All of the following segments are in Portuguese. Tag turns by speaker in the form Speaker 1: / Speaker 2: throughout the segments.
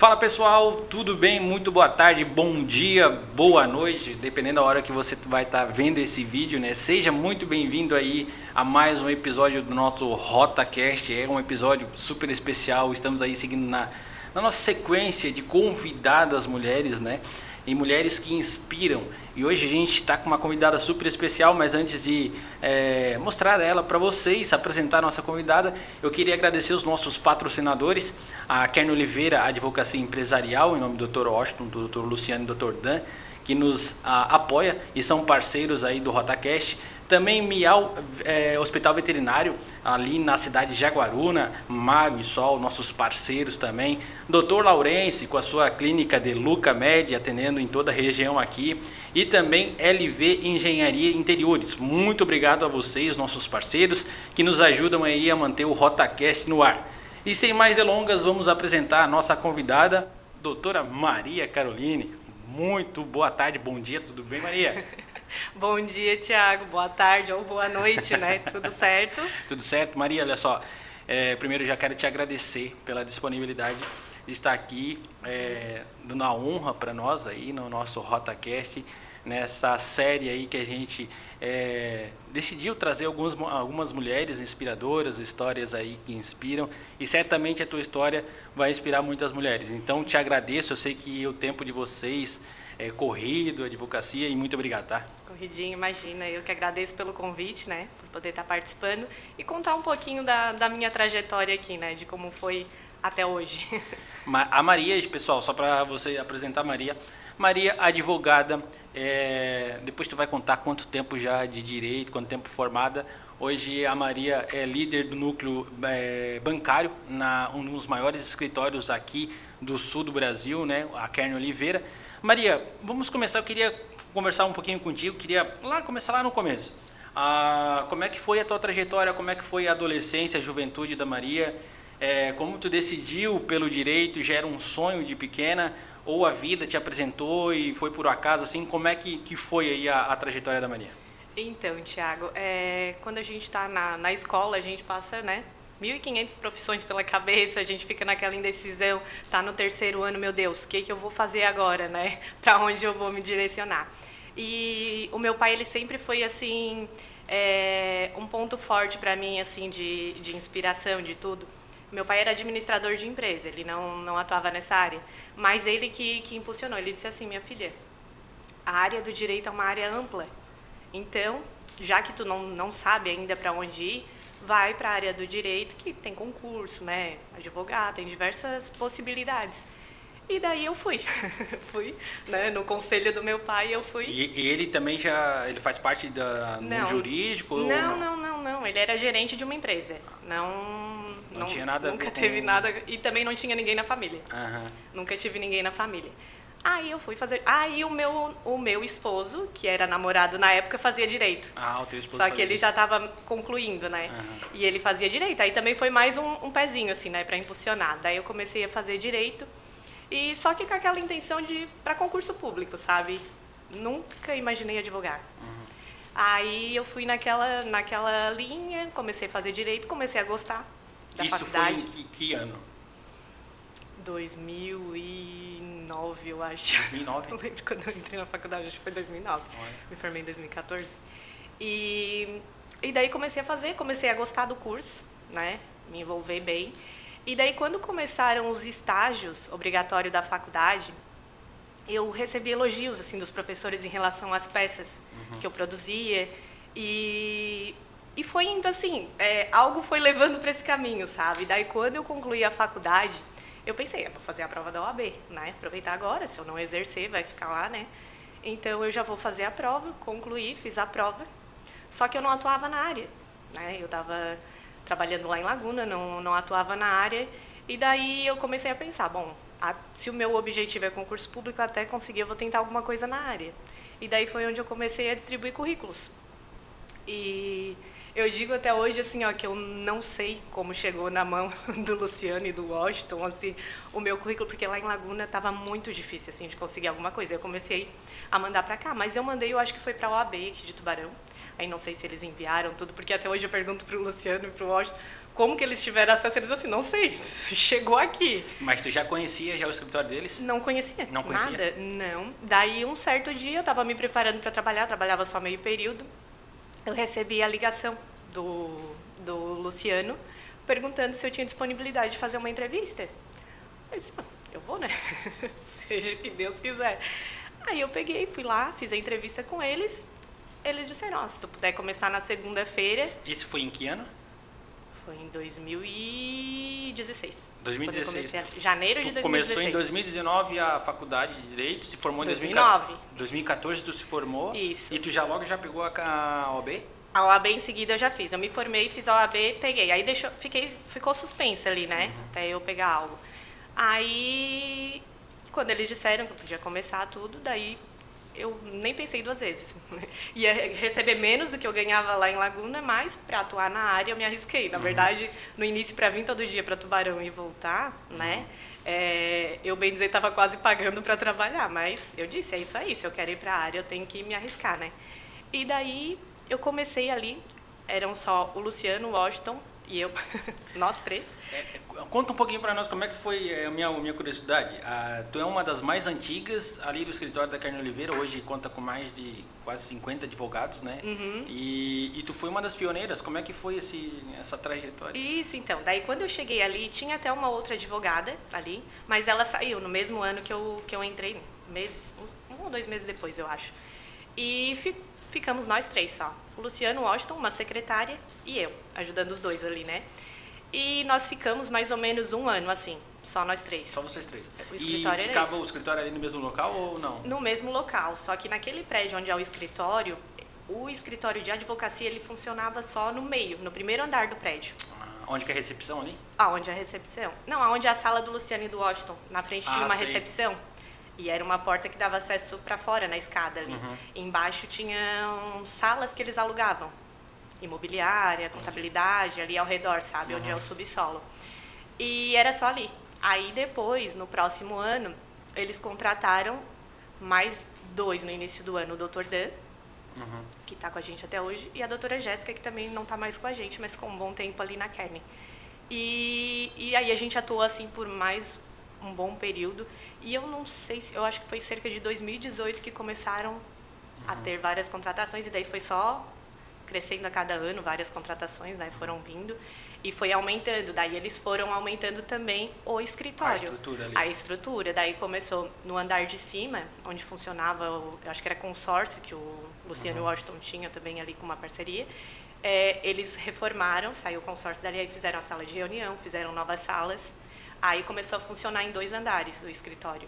Speaker 1: Fala pessoal, tudo bem? Muito boa tarde, bom dia, boa noite, dependendo da hora que você vai estar vendo esse vídeo, né? Seja muito bem-vindo aí a mais um episódio do nosso RotaCast. É um episódio super especial, estamos aí seguindo na nossa sequência de convidadas mulheres, né? E mulheres que inspiram. E hoje a gente está com uma convidada super especial, mas antes de mostrar ela para vocês, apresentar a nossa convidada, eu queria agradecer os nossos patrocinadores, a Kern Oliveira Advocacia Empresarial, em nome do Dr. Washington, do Dr. Luciano e do Dr. Dan, que nos apoia e são parceiros aí do RotaCast. Também Miau Hospital Veterinário, ali na cidade de Jaguaruna, Mário e Sol, nossos parceiros também. Dr. Laurence, com a sua clínica de Luca Med, atendendo em toda a região aqui. E também LV Engenharia Interiores. Muito obrigado a vocês, nossos parceiros, que nos ajudam aí a manter o RotaCast no ar. E sem mais delongas, vamos apresentar a nossa convidada, doutora Maria Caroline. Muito boa tarde, bom dia, tudo bem, Maria?
Speaker 2: Bom dia, Thiago. Boa tarde ou boa noite, né? Tudo certo?
Speaker 1: Tudo certo. Maria, olha só, primeiro já quero te agradecer pela disponibilidade de estar aqui, dando a honra para nós aí no nosso RotaCast, nessa série aí que a gente decidiu trazer algumas mulheres inspiradoras, histórias aí que inspiram, e certamente a tua história vai inspirar muitas mulheres. Então te agradeço, eu sei que o tempo de vocês é corrido, advocacia, e muito obrigado, tá?
Speaker 2: Corridinho, imagina. Eu que agradeço pelo convite, né? Por poder estar participando e contar um pouquinho da minha trajetória aqui, né? De como foi até hoje.
Speaker 1: A Maria, pessoal, só para você apresentar a Maria. Maria, advogada, depois tu vai contar quanto tempo já de direito, quanto tempo formada. Hoje a Maria é líder do núcleo bancário, um dos maiores escritórios aqui do sul do Brasil, né? A Kern Oliveira. Maria, vamos começar, eu queria conversar um pouquinho contigo, começar lá no começo. Como é que foi a tua trajetória, como é que foi a adolescência, a juventude da Maria? Como tu decidiu pelo direito, já era um sonho de pequena, ou a vida te apresentou e foi por acaso, assim, como é que foi aí a trajetória da Maria?
Speaker 2: Então, Thiago, quando a gente está na escola, a gente passa, né? 1.500 profissões pela cabeça, a gente fica naquela indecisão, tá no terceiro ano, meu Deus, o que eu vou fazer agora, né? Para onde eu vou me direcionar? E o meu pai, ele sempre foi, assim, um ponto forte para mim, assim, de inspiração, de tudo. Meu pai era administrador de empresa, ele não atuava nessa área, mas ele que impulsionou, ele disse assim, minha filha, a área do direito é uma área ampla, então, já que tu não sabe ainda para onde ir, vai para a área do direito, que tem concurso, né? Advogado, tem diversas possibilidades. E daí eu fui. Fui, né? No conselho do meu pai, eu fui.
Speaker 1: E ele também ele faz parte do jurídico?
Speaker 2: Não. Ele era gerente de uma empresa. Não
Speaker 1: tinha nada.
Speaker 2: Nunca teve nada. E também não tinha ninguém na família.
Speaker 1: Uhum.
Speaker 2: Nunca tive ninguém na família. Aí eu fui fazer. Aí o meu esposo, que era namorado na época, fazia direito.
Speaker 1: O teu esposo.
Speaker 2: Só que ele já estava concluindo, né?
Speaker 1: Uhum.
Speaker 2: E ele fazia direito. Aí também foi mais um pezinho, assim, né? Para impulsionar. Daí eu comecei a fazer direito. E só que com aquela intenção de ir para concurso público, sabe? Nunca imaginei advogar.
Speaker 1: Uhum.
Speaker 2: Aí eu fui naquela linha, comecei a fazer direito, comecei a gostar da faculdade.
Speaker 1: Isso foi em que ano?
Speaker 2: 2009, eu acho.
Speaker 1: 2009?
Speaker 2: Não lembro quando eu entrei na faculdade, acho que foi 2009.
Speaker 1: Olha.
Speaker 2: Me formei em 2014. E daí comecei a gostar do curso, né? Me envolver bem. E daí quando começaram os estágios obrigatórios da faculdade, eu recebi elogios assim dos professores em relação às peças que eu produzia. E foi indo assim, algo foi levando para esse caminho, sabe? Daí quando eu concluí a faculdade, eu pensei, vou fazer a prova da OAB, né? Aproveitar agora, se eu não exercer, vai ficar lá, né? Então, eu já vou fazer a prova, concluí, fiz a prova. Só que eu não atuava na área, né? Eu estava trabalhando lá em Laguna, não atuava na área. E daí eu comecei a pensar, bom, se o meu objetivo é concurso público, até conseguir, eu vou tentar alguma coisa na área. E daí foi onde eu comecei a distribuir currículos. E Eu digo até hoje, assim, ó, que eu não sei como chegou na mão do Luciano e do Washington, assim, o meu currículo, porque lá em Laguna estava muito difícil, assim, de conseguir alguma coisa. Eu comecei a mandar para cá, mas eu mandei, eu acho que foi para a OAB aqui de Tubarão. Aí não sei se eles enviaram tudo, porque até hoje eu pergunto pro Luciano e pro Washington como que eles tiveram acesso. Eles assim, não sei, chegou aqui.
Speaker 1: Mas tu já conhecia já o escritório deles?
Speaker 2: Não conhecia.
Speaker 1: Não conhecia?
Speaker 2: Nada, não. Daí, um certo dia, eu estava me preparando para trabalhar, trabalhava só meio período. Eu recebi a ligação do Luciano perguntando se eu tinha disponibilidade de fazer uma entrevista. Eu disse, eu vou, né? Seja o que Deus quiser. Aí eu peguei, fui lá, fiz a entrevista com eles. Eles disseram, se tu puder começar na segunda-feira.
Speaker 1: Isso foi em que ano?
Speaker 2: Foi em 2016.
Speaker 1: 2016.
Speaker 2: Janeiro de 2016.
Speaker 1: Começou em 2019 a faculdade de Direito, se formou em
Speaker 2: 2009.
Speaker 1: 2014 tu se formou.
Speaker 2: Isso.
Speaker 1: E tu já logo já pegou a OAB?
Speaker 2: A OAB em seguida eu já fiz. Eu me formei, fiz a OAB, peguei. Aí ficou suspensa ali, né? Até eu pegar algo. Aí, quando eles disseram que eu podia começar tudo, daí eu nem pensei duas vezes. Ia receber menos do que eu ganhava lá em Laguna, mas para atuar na área eu me arrisquei. Na verdade, no início, para vir todo dia para Tubarão e voltar, né? Eu, bem dizer, estava quase pagando para trabalhar, mas eu disse, é isso aí, se eu quero ir para a área, eu tenho que me arriscar, né? E daí eu comecei ali, eram só o Luciano, o Washington e eu, nós três.
Speaker 1: Conta um pouquinho para nós como é que foi a minha curiosidade. Tu é uma das mais antigas ali do escritório da Carne Oliveira, hoje conta com mais de quase 50 advogados, né? E tu foi uma das pioneiras, como é que foi essa trajetória?
Speaker 2: Isso, então. Daí quando eu cheguei ali, tinha até uma outra advogada ali, mas ela saiu no mesmo ano que eu entrei, um ou 2 meses depois, eu acho. E ficamos nós três só. O Luciano, o Washington, uma secretária e eu, ajudando os dois ali, né? E nós ficamos mais ou menos 1 ano, assim, só nós três.
Speaker 1: Só vocês três.
Speaker 2: O
Speaker 1: E
Speaker 2: escritório
Speaker 1: ficava o escritório ali no mesmo local ou não?
Speaker 2: No mesmo local, só que naquele prédio onde é o escritório de advocacia, ele funcionava só no meio, no primeiro andar do prédio.
Speaker 1: Onde que é a recepção ali?
Speaker 2: Aonde é a recepção? Não, aonde é a sala do Luciano e do Washington. Na frente tinha uma
Speaker 1: sei.
Speaker 2: recepção. E era uma porta que dava acesso para fora, na escada ali. Embaixo tinham salas que eles alugavam. Imobiliária, contabilidade, ali ao redor, sabe? Onde é o subsolo. E era só ali. Aí depois, no próximo ano, eles contrataram mais 2 no início do ano. O Dr. Dan, que está com a gente até hoje, e a doutora Jéssica, que também não está mais com a gente, mas com um bom tempo ali na Kern. E aí a gente atuou assim por mais um bom período. E eu não sei eu acho que foi cerca de 2018 que começaram a ter várias contratações, e daí foi só crescendo a cada ano, várias contratações, né, foram vindo e foi aumentando. Daí eles foram aumentando também o escritório.
Speaker 1: A estrutura ali.
Speaker 2: A estrutura. Daí começou no andar de cima, onde funcionava, eu acho que era consórcio, que o Luciano Washington tinha também ali com uma parceria. Eles reformaram, saiu o consórcio dali, aí fizeram a sala de reunião, fizeram novas salas. Aí começou a funcionar em 2 andares o escritório.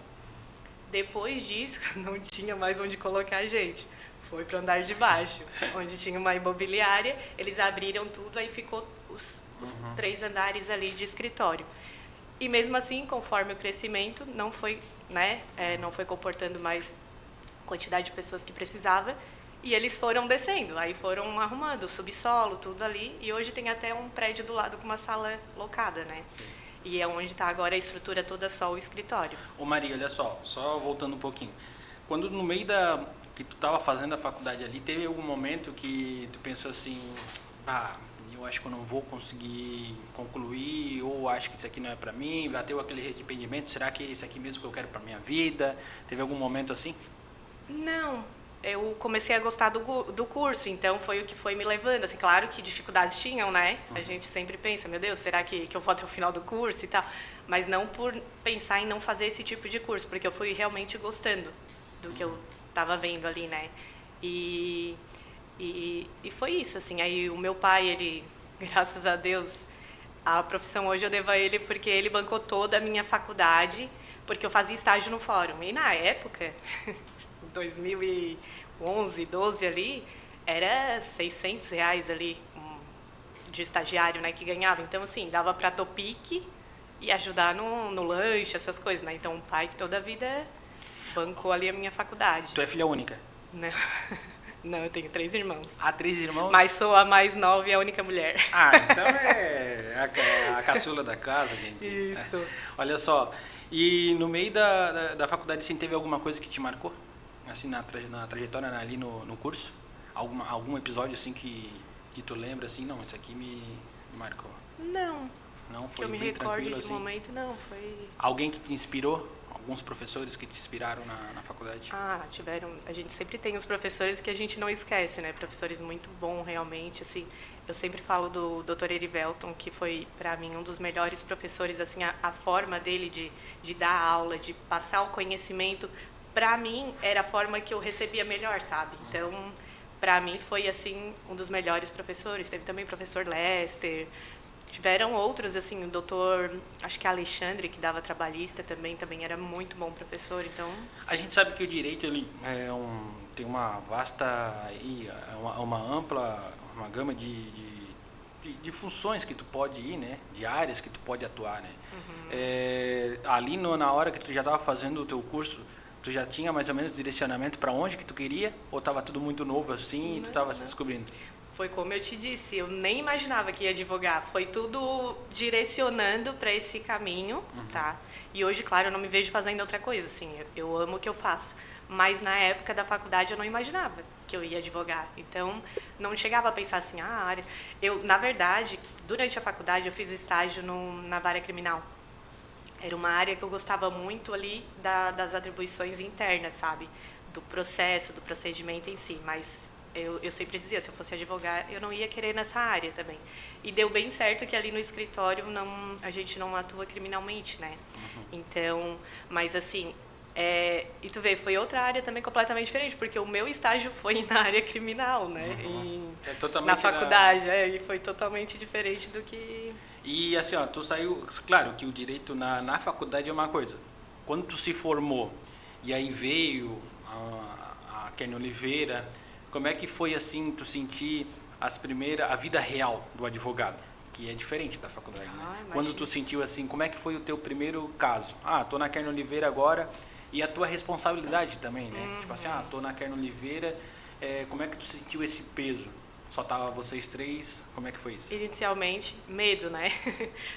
Speaker 2: Depois disso, não tinha mais onde colocar a gente. Foi para o andar de baixo, onde tinha uma imobiliária. Eles abriram tudo, aí ficou os 3 andares ali de escritório. E mesmo assim, conforme o crescimento, não foi, né, não foi comportando mais a quantidade de pessoas que precisava. E eles foram descendo, aí foram arrumando o subsolo, tudo ali. E hoje tem até um prédio do lado com uma sala locada, né? E é onde está agora a estrutura toda, só o escritório.
Speaker 1: Ô Maria, olha só voltando um pouquinho. Quando no meio que tu estava fazendo a faculdade ali, teve algum momento que tu pensou assim, eu acho que eu não vou conseguir concluir, ou acho que isso aqui não é para mim, bateu aquele arrependimento, será que é isso aqui mesmo que eu quero para minha vida? Teve algum momento assim?
Speaker 2: Não, eu comecei a gostar do curso, então foi o que foi me levando. Assim, claro que dificuldades tinham, né? A gente sempre pensa, meu Deus, será que eu vou até o final do curso e tal? Mas não por pensar em não fazer esse tipo de curso, porque eu fui realmente gostando do que eu estava vendo ali, né? E foi isso, assim. Aí o meu pai, ele, graças a Deus, a profissão hoje eu devo a ele porque ele bancou toda a minha faculdade, porque eu fazia estágio no fórum. E na época, 2011, 12 ali, era R$600 ali de estagiário, né, que ganhava. Então, assim, dava para Topic e ajudar no lanche, essas coisas, né? Então, o pai que toda a vida bancou ali a minha faculdade.
Speaker 1: Tu é filha única?
Speaker 2: Não. Não, eu tenho 3 irmãos.
Speaker 1: Ah, 3 irmãos?
Speaker 2: Mas sou a mais nova e a única mulher.
Speaker 1: Ah, então é a caçula da casa, gente.
Speaker 2: Isso.
Speaker 1: Olha só, e no meio da faculdade, assim, teve alguma coisa que te marcou? Assim, na trajetória ali no curso? Algum episódio, assim, que tu lembra, assim, não, isso aqui me marcou?
Speaker 2: Não,
Speaker 1: Não,
Speaker 2: que
Speaker 1: foi
Speaker 2: eu me
Speaker 1: bem
Speaker 2: recorde
Speaker 1: tranquilo,
Speaker 2: de
Speaker 1: assim?
Speaker 2: momento, não, foi...
Speaker 1: Alguém que te inspirou? Alguns professores que te inspiraram na faculdade?
Speaker 2: Tiveram. A gente sempre tem os professores que a gente não esquece, né? Professores muito bons, realmente, assim. Eu sempre falo do Dr. Erivelton, que foi, para mim, um dos melhores professores, assim, a forma dele de dar aula, de passar o conhecimento, para mim, era a forma que eu recebia melhor, sabe? Então, para mim, foi, assim, um dos melhores professores. Teve também o professor Lester. Tiveram outros, assim, o doutor, acho que Alexandre, que dava trabalhista também era muito bom professor, então...
Speaker 1: A gente sabe que o direito ele tem uma vasta, uma ampla, uma gama de funções que tu pode ir, né? De áreas que tu pode atuar, né? Ali na hora que tu já estava fazendo o teu curso, tu já tinha mais ou menos direcionamento para onde que tu queria? Ou estava tudo muito novo assim e tu estava se descobrindo?
Speaker 2: Foi como eu te disse, eu nem imaginava que ia advogar. Foi tudo direcionando para esse caminho, tá? E hoje, claro, eu não me vejo fazendo outra coisa, assim. Eu amo o que eu faço. Mas na época da faculdade eu não imaginava que eu ia advogar. Então, não chegava a pensar assim, área... na verdade, durante a faculdade eu fiz estágio na vara criminal. Era uma área que eu gostava muito ali das atribuições internas, sabe? Do processo, do procedimento em si, mas eu sempre dizia, se eu fosse advogar, eu não ia querer nessa área também. E deu bem certo que ali no escritório a gente não atua criminalmente, né? Então, mas assim, e tu vê, foi outra área também completamente diferente, porque o meu estágio foi na área criminal, né? Na faculdade, e foi totalmente diferente do que...
Speaker 1: E assim, ó, tu saiu, claro que o direito na faculdade é uma coisa. Quando tu se formou e aí veio a Kern Oliveira, como é que foi assim, tu sentir a vida real do advogado? Que é diferente da faculdade, né? Quando tu sentiu assim, como é que foi o teu primeiro caso? Tô na Kern Oliveira agora, e a tua responsabilidade também, né? Tipo assim, tô na Kern Oliveira, como é que tu sentiu esse peso? Só tava vocês 3, como é que foi isso?
Speaker 2: Inicialmente, medo, né?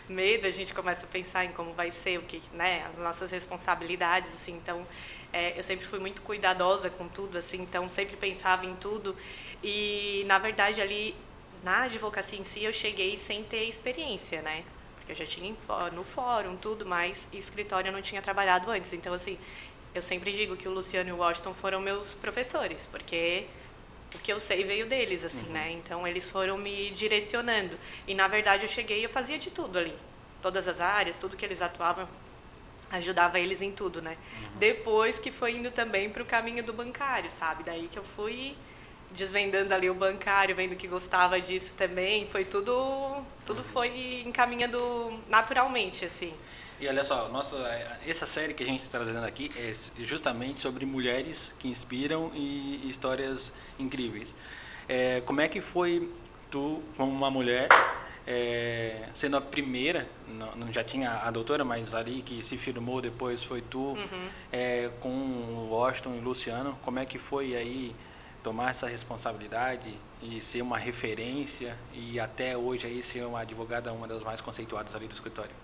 Speaker 2: Medo, a gente começa a pensar em como vai ser, o que, né? As nossas responsabilidades, assim, então... eu sempre fui muito cuidadosa com tudo, assim, então sempre pensava em tudo. E, na verdade, ali, na advocacia em si, eu cheguei sem ter experiência, né? Porque eu já tinha no fórum, tudo, mas escritório eu não tinha trabalhado antes. Então, assim, eu sempre digo que o Luciano e o Washington foram meus professores, porque... o que eu sei veio deles, assim, né? Então, eles foram me direcionando. E, na verdade, eu cheguei e eu fazia de tudo ali. Todas as áreas, tudo que eles atuavam, ajudava eles em tudo, né? Depois que foi indo também para o caminho do bancário, sabe? Daí que eu fui desvendando ali o bancário, vendo que gostava disso também. Foi tudo foi encaminhando naturalmente, assim.
Speaker 1: E olha só, essa série que a gente está trazendo aqui é justamente sobre mulheres que inspiram e histórias incríveis. Como é que foi tu, como uma mulher, sendo a primeira, não já tinha a doutora, mas ali que se firmou depois foi tu, com o Washington e o Luciano, como é que foi aí tomar essa responsabilidade e ser uma referência e até hoje aí ser uma advogada, uma das mais conceituadas ali do escritório?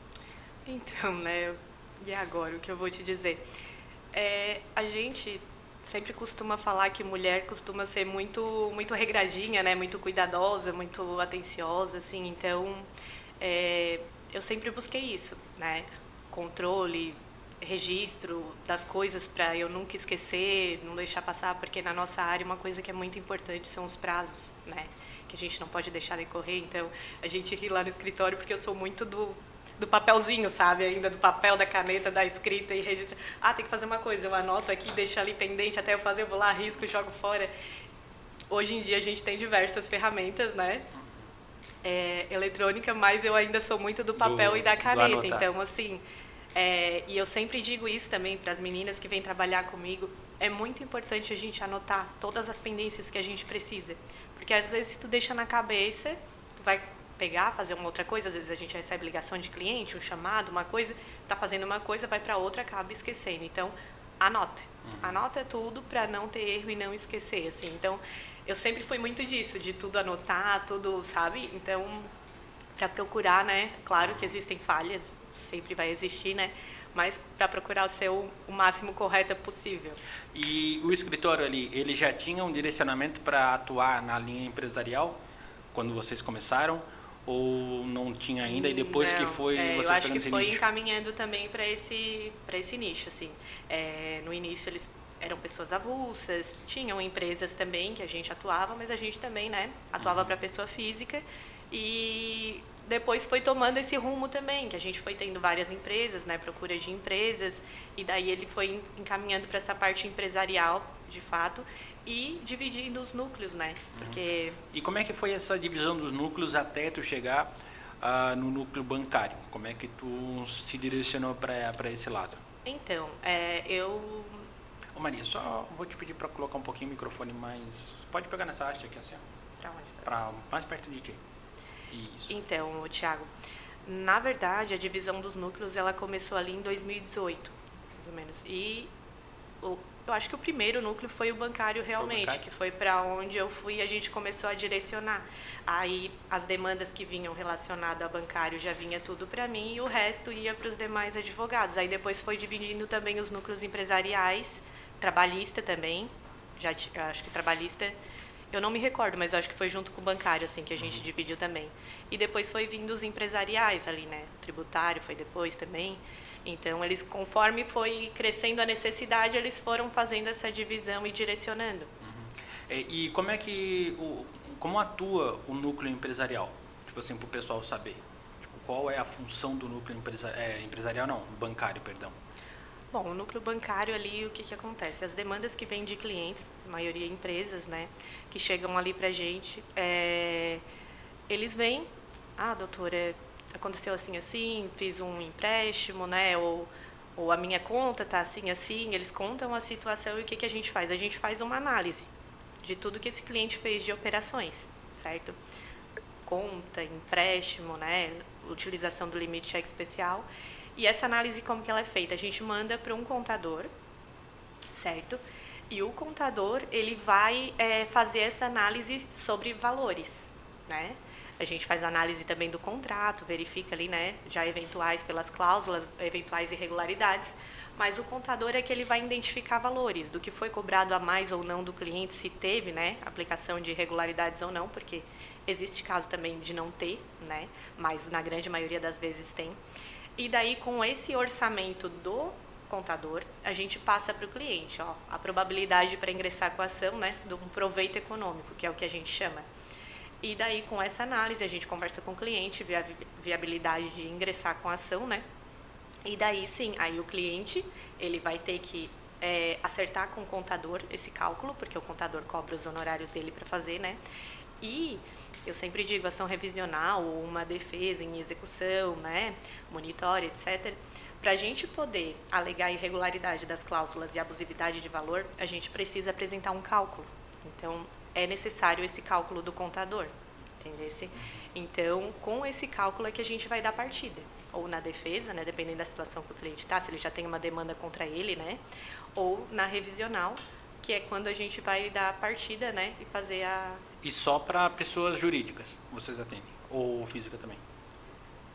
Speaker 2: Então, né, e agora, o que eu vou te dizer? A gente sempre costuma falar que mulher costuma ser muito regradinha, né, muito cuidadosa, muito atenciosa, assim, então eu sempre busquei isso, né, controle, registro das coisas para eu nunca esquecer, não deixar passar, porque na nossa área uma coisa que é muito importante são os prazos, né, que a gente não pode deixar decorrer, então a gente ri lá no escritório porque eu sou muito do papelzinho, sabe? Ainda do papel, da caneta, da escrita e registra. Tem que fazer uma coisa, eu anoto aqui, deixo ali pendente, até eu fazer, eu vou lá, risco e jogo fora. Hoje em dia a gente tem diversas ferramentas, né? Eletrônica, mas eu ainda sou muito do papel e da caneta. Então, assim, e eu sempre digo isso também para as meninas que vêm trabalhar comigo, é muito importante a gente anotar todas as pendências que a gente precisa. Porque às vezes se tu deixa na cabeça, tu vai pegar, fazer uma outra coisa, às vezes a gente recebe ligação de cliente, um chamado, uma coisa, tá fazendo uma coisa, vai para outra, acaba esquecendo. Então, anota. Anota tudo para não ter erro e não esquecer, assim. Então, eu sempre fui muito disso, de tudo anotar, tudo, sabe? Então, para procurar, né? Claro que existem falhas, sempre vai existir, né? Mas para procurar ser o máximo correta possível.
Speaker 1: E o escritório ali, ele já tinha um direcionamento para atuar na linha empresarial quando vocês começaram? Ou não tinha ainda? E depois que
Speaker 2: Não,
Speaker 1: foi
Speaker 2: eu
Speaker 1: vocês
Speaker 2: acho
Speaker 1: pegando
Speaker 2: que
Speaker 1: esse
Speaker 2: foi
Speaker 1: nicho?
Speaker 2: encaminhando também para esse nicho, assim. No início eles eram pessoas avulsas, tinham empresas também que a gente atuava, mas a gente também, né, atuava para pessoa física e depois foi tomando esse rumo também, que a gente foi tendo várias empresas, né, procura de empresas, e daí ele foi encaminhando para essa parte empresarial, de fato, e dividindo os núcleos, né? Porque
Speaker 1: E como é que foi essa divisão dos núcleos até tu chegar no núcleo bancário? Como é que tu se direcionou para esse lado?
Speaker 2: então, eu
Speaker 1: Ô Maria, só vou te pedir para colocar um pouquinho o microfone mais... Pode pegar nessa haste aqui assim,
Speaker 2: para onde?
Speaker 1: para mais perto de ti. Isso.
Speaker 2: Então, Thiago, na verdade, a divisão dos núcleos ela começou ali em 2018, mais ou menos. E eu acho que o primeiro núcleo foi o bancário realmente,
Speaker 1: bancário?
Speaker 2: que foi para onde eu fui e a gente começou a direcionar. Aí as demandas que vinham relacionadas a bancário já vinha tudo para mim e o resto ia para os demais advogados. Aí depois foi dividindo também os núcleos empresariais, trabalhista também. Eu acho que trabalhista eu não me recordo, mas eu acho que foi junto com o bancário, assim, que a gente dividiu também. E depois foi vindo os empresariais ali, né? O tributário foi depois também. Então, eles, conforme foi crescendo a necessidade, eles foram fazendo essa divisão e direcionando.
Speaker 1: E como é que... como atua o núcleo empresarial? Tipo assim, para o pessoal saber. Tipo, qual é a função do núcleo empresarial? Não, bancário, perdão.
Speaker 2: Bom, o núcleo bancário ali, o que que acontece? As demandas que vêm de clientes, a maioria empresas, né, que chegam ali pra gente, eles vêm, doutora, aconteceu assim, assim, fiz um empréstimo, né, ou a minha conta tá assim, assim, eles contam a situação e o que que a gente faz? A gente faz uma análise de tudo que esse cliente fez de operações, certo? Conta, empréstimo, né, utilização do limite cheque especial. E essa análise, como que ela é feita? A gente manda para um contador, certo? E o contador, ele vai fazer essa análise sobre valores, né? A gente faz análise também do contrato, verifica ali, né, já eventuais pelas cláusulas, eventuais irregularidades, mas o contador é que ele vai identificar valores, do que foi cobrado a mais ou não do cliente, se teve, né, aplicação de irregularidades ou não, porque existe caso também de não ter, né, mas na grande maioria das vezes tem. E daí, com esse orçamento do contador, a gente passa para o cliente, ó, a probabilidade para ingressar com a ação, né, de um proveito econômico, que é o que a gente chama. E daí, com essa análise, a gente conversa com o cliente, vê a viabilidade de ingressar com a ação, né? E daí, sim, aí o cliente, ele vai ter que acertar com o contador esse cálculo, porque o contador cobra os honorários dele para fazer, né? E eu sempre digo ação revisional ou uma defesa em execução, né, monitório, etc. Para a gente poder alegar a irregularidade das cláusulas e abusividade de valor, a gente precisa apresentar um cálculo. Então, é necessário esse cálculo do contador, entendeu? Então, com esse cálculo é que a gente vai dar partida. Ou na defesa, né, dependendo da situação que o cliente está, se ele já tem uma demanda contra ele, né, ou na revisional, que é quando a gente vai dar a partida, né, e fazer a...
Speaker 1: E só para pessoas jurídicas vocês atendem? Ou física também?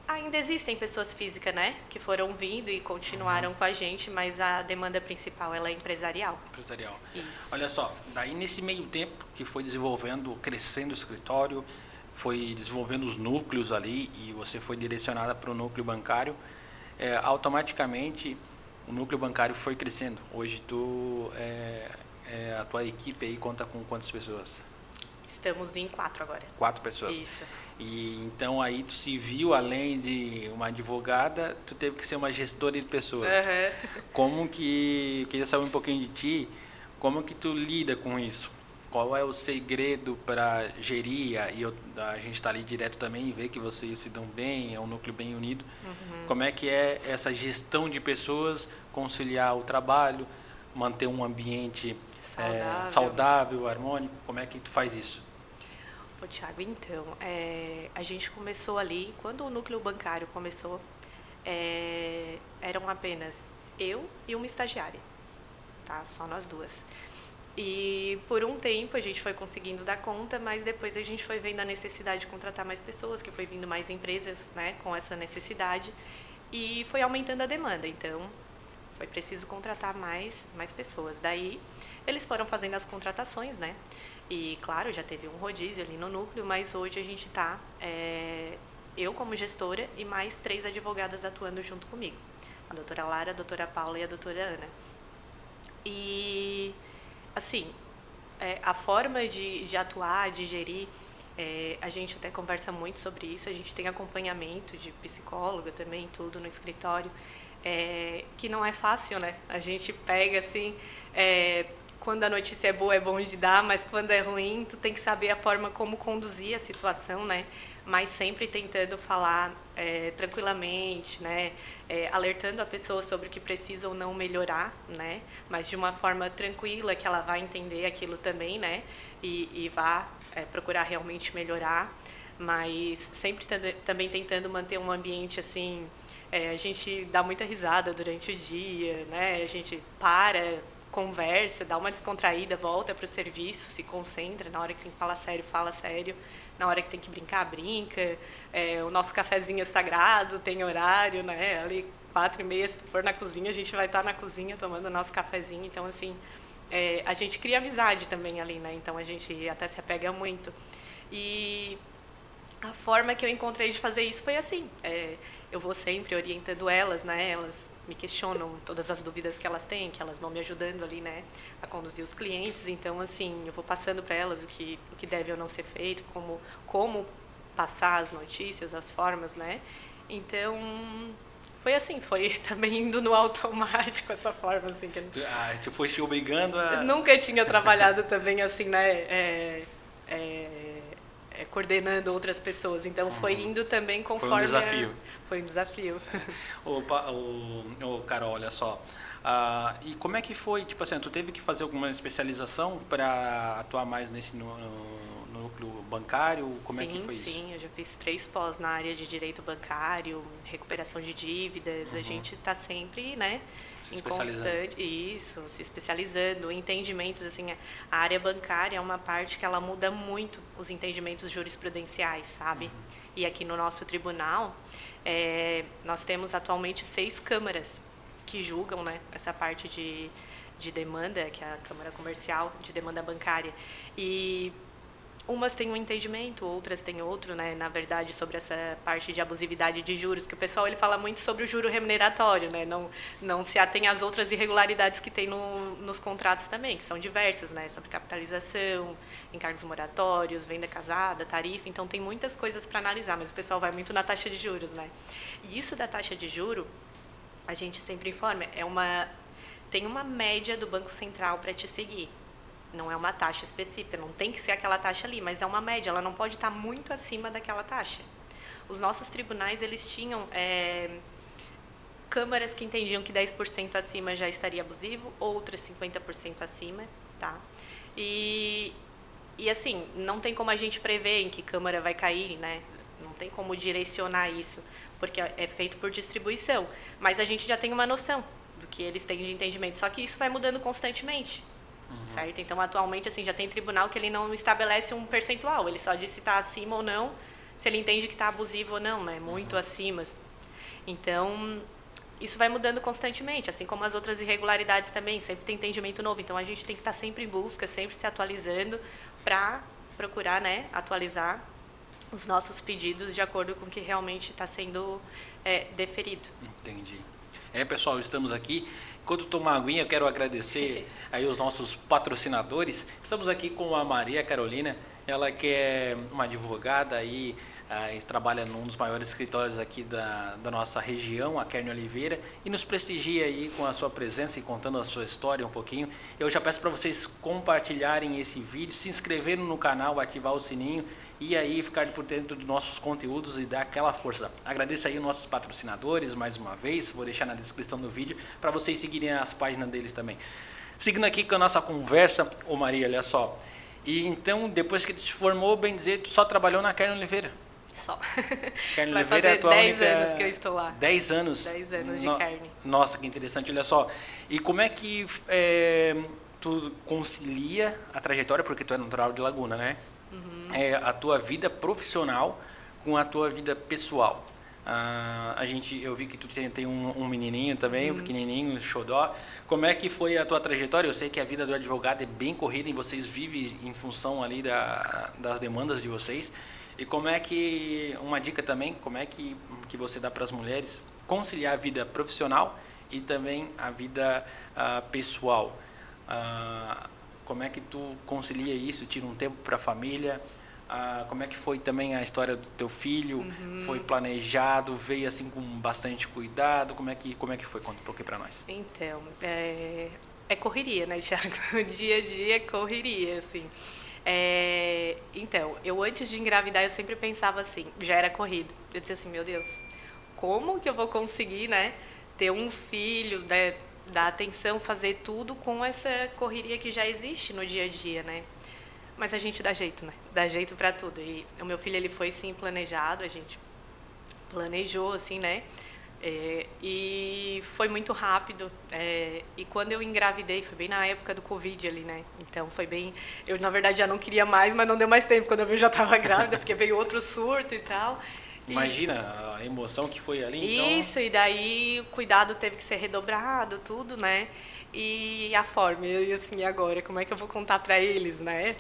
Speaker 2: Ainda existem pessoas físicas, né, que foram vindo e continuaram com a gente, mas a demanda principal ela é empresarial.
Speaker 1: Empresarial.
Speaker 2: Isso.
Speaker 1: Olha só, daí nesse meio tempo que foi desenvolvendo, crescendo o escritório, foi desenvolvendo os núcleos ali e você foi direcionada para o núcleo bancário, automaticamente o núcleo bancário foi crescendo. Hoje a tua equipe aí conta com quantas pessoas?
Speaker 2: Estamos em 4 agora.
Speaker 1: 4 pessoas.
Speaker 2: Isso.
Speaker 1: E então aí tu se viu, além de uma advogada, tu teve que ser uma gestora de pessoas.
Speaker 2: Uhum.
Speaker 1: Como que, eu queria saber um pouquinho de ti, como que tu lida com isso? Qual é o segredo para gerir? E a gente está ali direto também e vê que vocês se dão bem, é um núcleo bem unido. Como é que é essa gestão de pessoas, conciliar o trabalho, manter um ambiente saudável, harmônico? Como é que tu faz isso?
Speaker 2: Ô, Thiago, então, a gente começou ali, quando o núcleo bancário começou, eram apenas eu e uma estagiária. tá? Só nós duas. E por um tempo a gente foi conseguindo dar conta, mas depois a gente foi vendo a necessidade de contratar mais pessoas, que foi vindo mais empresas, né, com essa necessidade, e foi aumentando a demanda. Então foi preciso contratar mais pessoas. Daí eles foram fazendo as contratações, né? E claro, já teve um rodízio ali no núcleo, mas hoje a gente está, eu como gestora e mais 3 advogadas atuando junto comigo. A doutora Lara, a doutora Paula e a doutora Ana. E, assim, a forma de atuar, de gerir, a gente até conversa muito sobre isso, a gente tem acompanhamento de psicóloga também, tudo no escritório, que não é fácil, né? A gente pega, assim, quando a notícia é boa é bom de dar, mas quando é ruim, tu tem que saber a forma como conduzir a situação, né? Mas sempre tentando falar tranquilamente, né? Alertando a pessoa sobre o que precisa ou não melhorar, né? Mas de uma forma tranquila, que ela vai entender aquilo também, né? E vá procurar realmente melhorar, mas sempre também tentando manter um ambiente assim. A gente dá muita risada durante o dia, né? A gente conversa, dá uma descontraída, volta para o serviço, se concentra, na hora que tem que falar sério, fala sério, na hora que tem que brincar, brinca. O nosso cafezinho é sagrado, tem horário, né? Ali 4h30, se tu for na cozinha, a gente vai estar na cozinha tomando o nosso cafezinho. Então, assim, a gente cria amizade também ali, né? Então, a gente até se apega muito. E a forma que eu encontrei de fazer isso foi assim, eu vou sempre orientando elas, né? Elas me questionam todas as dúvidas que elas têm, que elas vão me ajudando ali, né? A conduzir os clientes. Então, assim, eu vou passando para elas o que deve ou não ser feito, como passar as notícias, as formas, né? Então, foi assim, foi também indo no automático, essa forma, assim.
Speaker 1: Tu foi se obrigando a...
Speaker 2: Nunca tinha trabalhado também assim, né? Coordenando outras pessoas, então foi indo também conforme...
Speaker 1: Foi um desafio.
Speaker 2: Foi um desafio.
Speaker 1: Carol, olha só, e como é que foi, tipo assim, tu teve que fazer alguma especialização para atuar mais nesse núcleo bancário? Como é que foi isso?
Speaker 2: Sim, eu já fiz 3 pós na área de direito bancário, recuperação de dívidas, a gente está sempre, né,
Speaker 1: se
Speaker 2: em constante, se especializando, entendimentos, assim, a área bancária é uma parte que ela muda muito os entendimentos jurisprudenciais, sabe? E aqui no nosso tribunal, nós temos atualmente 6 câmaras que julgam, né, essa parte de demanda, que é a Câmara Comercial de Demanda Bancária. E umas têm um entendimento, outras têm outro, né? Na verdade, sobre essa parte de abusividade de juros, que o pessoal ele fala muito sobre o juro remuneratório, né? Não se atém às outras irregularidades que tem nos contratos também, que são diversas, né? Sobre capitalização, encargos moratórios, venda casada, tarifa. Então, tem muitas coisas para analisar, mas o pessoal vai muito na taxa de juros, né? E isso da taxa de juro, a gente sempre informa, tem uma média do Banco Central para te seguir. Não é uma taxa específica, não tem que ser aquela taxa ali, mas é uma média, ela não pode estar muito acima daquela taxa. Os nossos tribunais, eles tinham câmaras que entendiam que 10% acima já estaria abusivo, outras 50% acima, tá? E assim, não tem como a gente prever em que câmara vai cair, né? Não tem como direcionar isso, porque é feito por distribuição. Mas a gente já tem uma noção do que eles têm de entendimento, só que isso vai mudando constantemente. Certo? Então, atualmente, assim, já tem tribunal que ele não estabelece um percentual, ele só diz se está acima ou não, se ele entende que está abusivo ou não, né? Muito acima. Então, isso vai mudando constantemente, assim como as outras irregularidades também, sempre tem entendimento novo. Então, a gente tem que estar sempre em busca, sempre se atualizando para procurar, né, atualizar os nossos pedidos de acordo com o que realmente está sendo deferido.
Speaker 1: Entendi. Pessoal, estamos aqui. Enquanto tomar aguinha, eu quero agradecer aí os nossos patrocinadores. Estamos aqui com a Maria Carolina, ela que é uma advogada aí, trabalha num dos maiores escritórios aqui da nossa região, a Kern Oliveira, e nos prestigia aí com a sua presença e contando a sua história um pouquinho. Eu já peço para vocês compartilharem esse vídeo, se inscreverem no canal, ativar o sininho e aí ficar por dentro dos nossos conteúdos e dar aquela força. Agradeço aí os nossos patrocinadores mais uma vez, vou deixar na descrição do vídeo para vocês seguirem as páginas deles também. Seguindo aqui com a nossa conversa, Maria, olha só, e então depois que tu se formou, bem dizer, tu só trabalhou na Kern Oliveira?
Speaker 2: Só.
Speaker 1: Carne
Speaker 2: Vai
Speaker 1: Oliveira é a
Speaker 2: fazer
Speaker 1: tua
Speaker 2: 10
Speaker 1: única...
Speaker 2: anos que eu estou lá.
Speaker 1: 10 anos?
Speaker 2: 10 anos de
Speaker 1: No-
Speaker 2: carne.
Speaker 1: Nossa, que interessante, olha só. E como é que tu concilia a trajetória, porque tu é natural de Laguna, né? A tua vida profissional com a tua vida pessoal. Eu vi que tu tem um menininho também, um pequenininho, um xodó. Como é que foi a tua trajetória? Eu sei que a vida do advogado é bem corrida e vocês vivem em função ali das demandas de vocês. E como é que, uma dica também, como é que você dá para as mulheres conciliar a vida profissional e também a vida pessoal? Como é que tu concilia isso, tira um tempo para a família? Como é que foi também a história do teu filho? Foi planejado, veio assim com bastante cuidado? Como é que foi? Conta um pouquinho para nós.
Speaker 2: Então, é correria, né, Thiago? O dia a dia é correria, assim. Então, eu antes de engravidar, eu sempre pensava assim, já era corrido. Eu dizia assim, meu Deus, como que eu vou conseguir, né, ter um filho, né, dar atenção, fazer tudo com essa correria que já existe no dia a dia, né? Mas a gente dá jeito, né? Dá jeito para tudo. E o meu filho, ele foi sim planejado, a gente planejou, assim, né? E foi muito rápido. E quando eu engravidei, foi bem na época do Covid ali, né? Então foi bem. Eu, na verdade, já não queria mais, mas não deu mais tempo. Quando eu vi, eu já estava grávida, porque veio outro surto e tal.
Speaker 1: Imagina a emoção que foi ali, então...
Speaker 2: Isso, e daí o cuidado teve que ser redobrado, tudo, né? E a forma, e assim, e agora? Como é que eu vou contar para eles, né?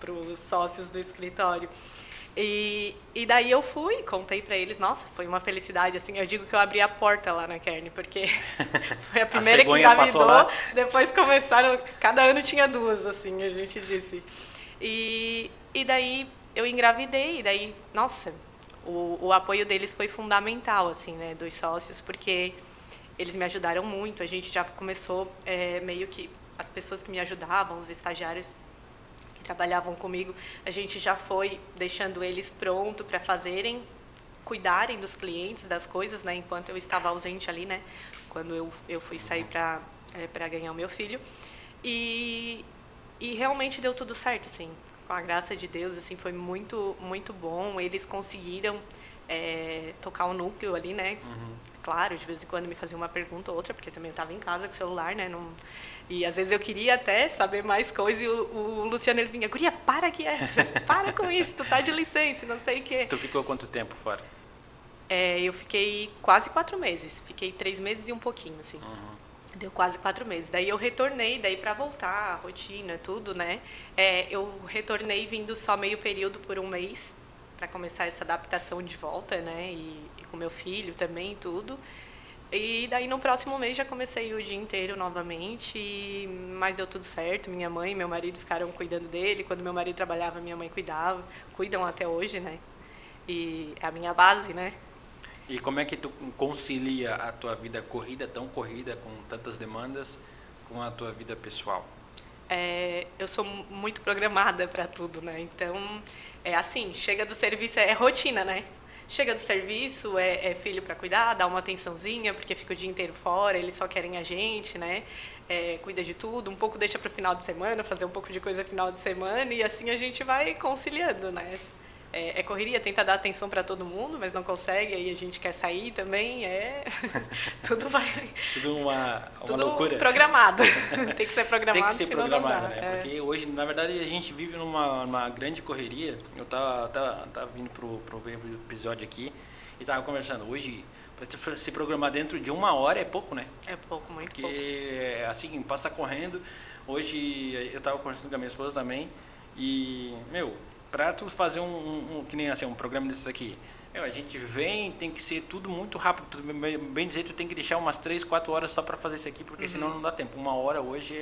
Speaker 2: Pros sócios do escritório. E daí eu fui, contei para eles, nossa, foi uma felicidade, assim, eu digo que eu abri a porta lá na Kearney, porque foi a primeira que engravidou, depois começaram, cada ano tinha duas, assim, a gente disse. E daí eu engravidei, e daí, nossa, o apoio deles foi fundamental, assim, né, dos sócios, porque eles me ajudaram muito, a gente já começou meio que, as pessoas que me ajudavam, os estagiários que trabalhavam comigo, a gente já foi deixando eles pronto para cuidarem dos clientes, das coisas, né, enquanto eu estava ausente ali, né, quando eu fui sair para ganhar o meu filho. E realmente deu tudo certo, assim, com a graça de Deus, assim, foi muito, muito bom. Eles conseguiram tocar o núcleo ali, né? Claro, de vez em quando me fazia uma pergunta ou outra, porque também eu estava em casa com o celular, né? Não... E às vezes eu queria até saber mais coisas e o Luciano, ele vinha, guria, para quieta, para com isso, tu tá de licença, não sei o quê.
Speaker 1: Tu ficou quanto tempo fora?
Speaker 2: Eu fiquei quase 4 meses, fiquei 3 meses e um pouquinho, assim. Deu quase 4 meses. Daí eu retornei, daí para voltar a rotina, tudo, né? Eu retornei vindo só meio período por 1 mês, para começar essa adaptação de volta, né? E com meu filho também, tudo. E daí no próximo mês já comecei o dia inteiro novamente, mas deu tudo certo. Minha mãe e meu marido ficaram cuidando dele. Quando meu marido trabalhava, minha mãe cuidava. Cuidam até hoje, né? E é a minha base, né?
Speaker 1: E como é que tu concilia a tua vida corrida, tão corrida, com tantas demandas, com a tua vida pessoal?
Speaker 2: Eu sou muito programada para tudo, né? Então, assim, chega do serviço, é rotina, né? Chega do serviço, é filho para cuidar, dá uma atençãozinha, porque fica o dia inteiro fora, eles só querem a gente, né? Cuida de tudo, um pouco deixa para o final de semana, fazer um pouco de coisa no final de semana, e assim a gente vai conciliando, né? Correria, tenta dar atenção para todo mundo, mas não consegue, aí a gente quer sair também, tudo vai...
Speaker 1: Tudo uma
Speaker 2: tudo
Speaker 1: loucura.
Speaker 2: Programado, tem que ser programado,
Speaker 1: tem que ser
Speaker 2: senão
Speaker 1: programado,
Speaker 2: não dá.
Speaker 1: né? Porque hoje, na verdade, a gente vive numa grande correria. Eu tava vindo pro episódio aqui e tava conversando. Hoje, para se programar dentro de 1 hora é pouco, né?
Speaker 2: É pouco, muito pouco.
Speaker 1: Porque, assim, passa correndo. Hoje, eu tava conversando com a minha esposa também e, para tu fazer que nem assim, um programa desses aqui, a gente vem, tem que ser tudo muito rápido, bem dizer, tu tem que deixar umas 3, 4 horas só para fazer isso aqui, porque senão não dá tempo. 1 hora hoje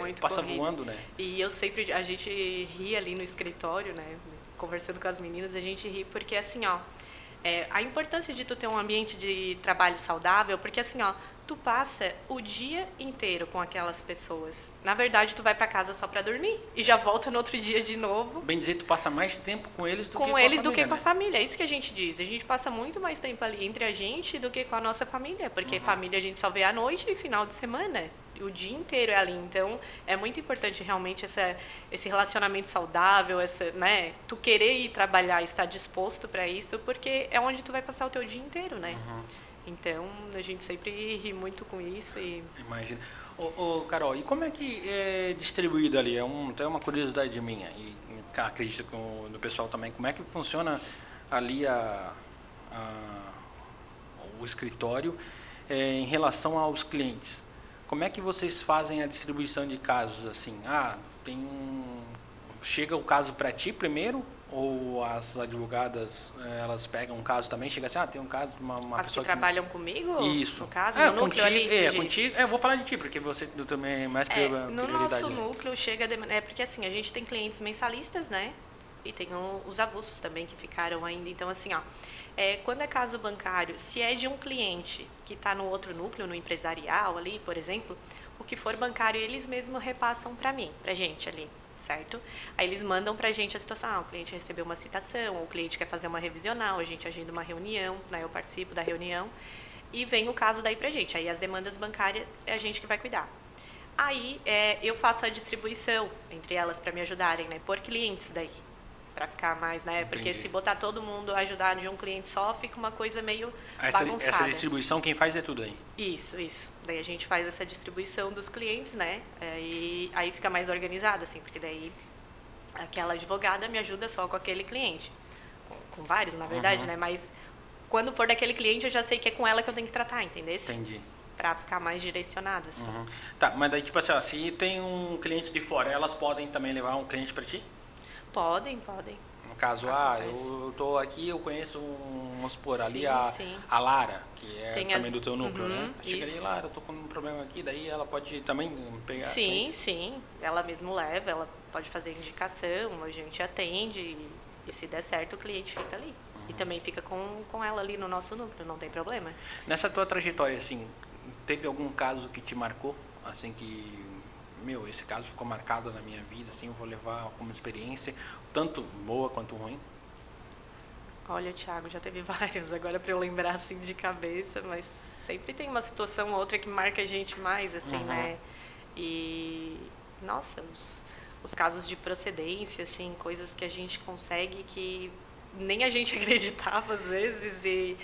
Speaker 2: muito
Speaker 1: passa
Speaker 2: corrido.
Speaker 1: voando, né?
Speaker 2: E a gente ri ali no escritório, né, conversando com as meninas, a gente ri porque assim, ó, a importância de tu ter um ambiente de trabalho saudável, porque assim, ó, tu passa o dia inteiro com aquelas pessoas. Na verdade, tu vai para casa só para dormir e já volta no outro dia de novo.
Speaker 1: Bem dizer, tu passa mais tempo com eles do
Speaker 2: que com a família. É isso que a gente diz. A gente passa muito mais tempo ali entre a gente do que com a nossa família, porque família a gente só vê à noite e final de semana. o dia inteiro é ali. Então, é muito importante realmente esse relacionamento saudável, né? Tu querer ir trabalhar, estar disposto para isso, porque é onde tu vai passar o teu dia inteiro, né? Então, a gente sempre ri muito com isso e...
Speaker 1: Imagina. Carol, e como é que é distribuído ali? Tem uma curiosidade minha, e acredito que no pessoal também, como é que funciona ali o escritório em relação aos clientes? Como é que vocês fazem a distribuição de casos assim? Chega o caso para ti primeiro? Ou as advogadas, elas pegam um caso também, chega assim, tem um caso de uma
Speaker 2: As
Speaker 1: pessoa
Speaker 2: que trabalham comigo?
Speaker 1: Isso.
Speaker 2: No caso, no núcleo ali?
Speaker 1: Contigo. Eu vou falar de ti, porque você também é mais prioridade.
Speaker 2: No nosso núcleo chega... porque assim, a gente tem clientes mensalistas, né? E tem os avulsos também que ficaram ainda. Então, assim, quando é caso bancário, se é de um cliente que está no outro núcleo, no empresarial ali, por exemplo, o que for bancário, eles mesmos repassam para mim, pra gente ali. Certo? Aí eles mandam pra gente a situação, o cliente recebeu uma citação, ou o cliente quer fazer uma revisional, a gente agenda uma reunião, né? Eu participo da reunião e vem o caso daí pra gente. Aí as demandas bancárias é a gente que vai cuidar. Aí eu faço a distribuição entre elas para me ajudarem, né? Por clientes daí, para ficar mais, né?
Speaker 1: Entendi.
Speaker 2: Porque se botar todo mundo a ajudar de um cliente só, fica uma coisa meio bagunçada.
Speaker 1: Essa distribuição quem faz é tudo aí?
Speaker 2: Isso. Daí a gente faz essa distribuição dos clientes, né? E aí fica mais organizado, assim, porque daí aquela advogada me ajuda só com aquele cliente. Com vários, na verdade, né? Mas quando for daquele cliente, eu já sei que é com ela que eu tenho que tratar, entendeu?
Speaker 1: Entendi.
Speaker 2: Pra ficar mais direcionado, assim.
Speaker 1: Tá, mas daí, tipo assim, se tem um cliente de fora, elas podem também levar um cliente para ti?
Speaker 2: Podem.
Speaker 1: No caso, eu tô aqui, eu conheço, vamos supor, ali
Speaker 2: sim.
Speaker 1: a Lara, que é
Speaker 2: Tem
Speaker 1: também do teu núcleo, né? Chega ali,
Speaker 2: isso.
Speaker 1: Lara, eu tô com um problema aqui, daí ela pode também pegar
Speaker 2: Sim. Ela mesmo leva, ela pode fazer indicação, a gente atende e se der certo o cliente fica ali. E também fica com ela ali no nosso núcleo, não tem problema.
Speaker 1: Nessa tua trajetória, assim, teve algum caso que te marcou, assim, que, esse caso ficou marcado na minha vida, assim, eu vou levar como experiência, tanto boa quanto ruim?
Speaker 2: Olha, Thiago, já teve vários, agora para eu lembrar assim de cabeça, mas sempre tem uma situação ou outra que marca a gente mais, assim, né? E, nossa, os casos de procedência, assim, coisas que a gente consegue que nem a gente acreditava às vezes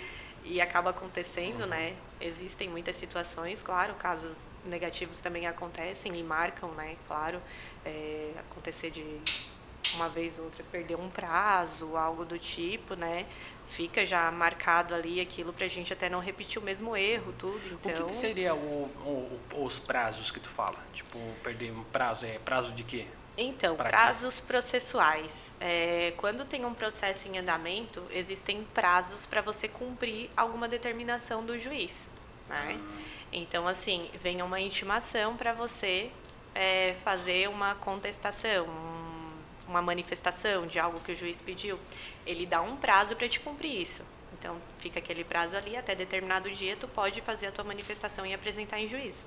Speaker 2: e acaba acontecendo, né? Existem muitas situações, claro, casos negativos também acontecem e marcam, né? Claro, acontecer de uma vez ou outra perder um prazo, algo do tipo, né? Fica já marcado ali aquilo pra gente até não repetir o mesmo erro, tudo, então...
Speaker 1: O que seria os prazos que tu fala? Tipo, perder um prazo, prazo de quê?
Speaker 2: Então, prazos processuais. Quando tem um processo em andamento, existem prazos para você cumprir alguma determinação do juiz, né? Então, assim, vem uma intimação para você fazer uma contestação, uma manifestação de algo que o juiz pediu. Ele dá um prazo para te cumprir isso. Então, fica aquele prazo ali, até determinado dia, tu pode fazer a tua manifestação e apresentar em juízo.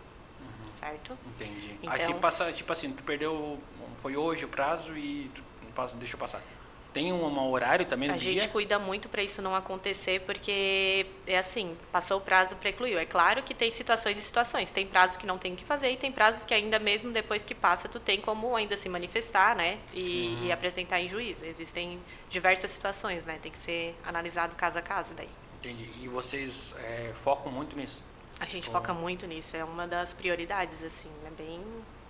Speaker 2: Certo?
Speaker 1: Entendi.
Speaker 2: Então,
Speaker 1: aí se passa, tipo assim, tu perdeu, foi hoje o prazo e tu deixa eu passar. Tem um horário também no dia?
Speaker 2: A gente cuida muito para isso não acontecer, porque é assim, passou o prazo, precluiu. É claro que tem situações e situações. Tem prazo que não tem o que fazer e tem prazos que ainda mesmo depois que passa, tu tem como ainda se manifestar, né? E apresentar em juízo. Existem diversas situações, né? Tem que ser analisado caso a caso daí.
Speaker 1: Entendi. E vocês focam muito nisso?
Speaker 2: A gente foca muito nisso, é uma das prioridades, assim, é bem...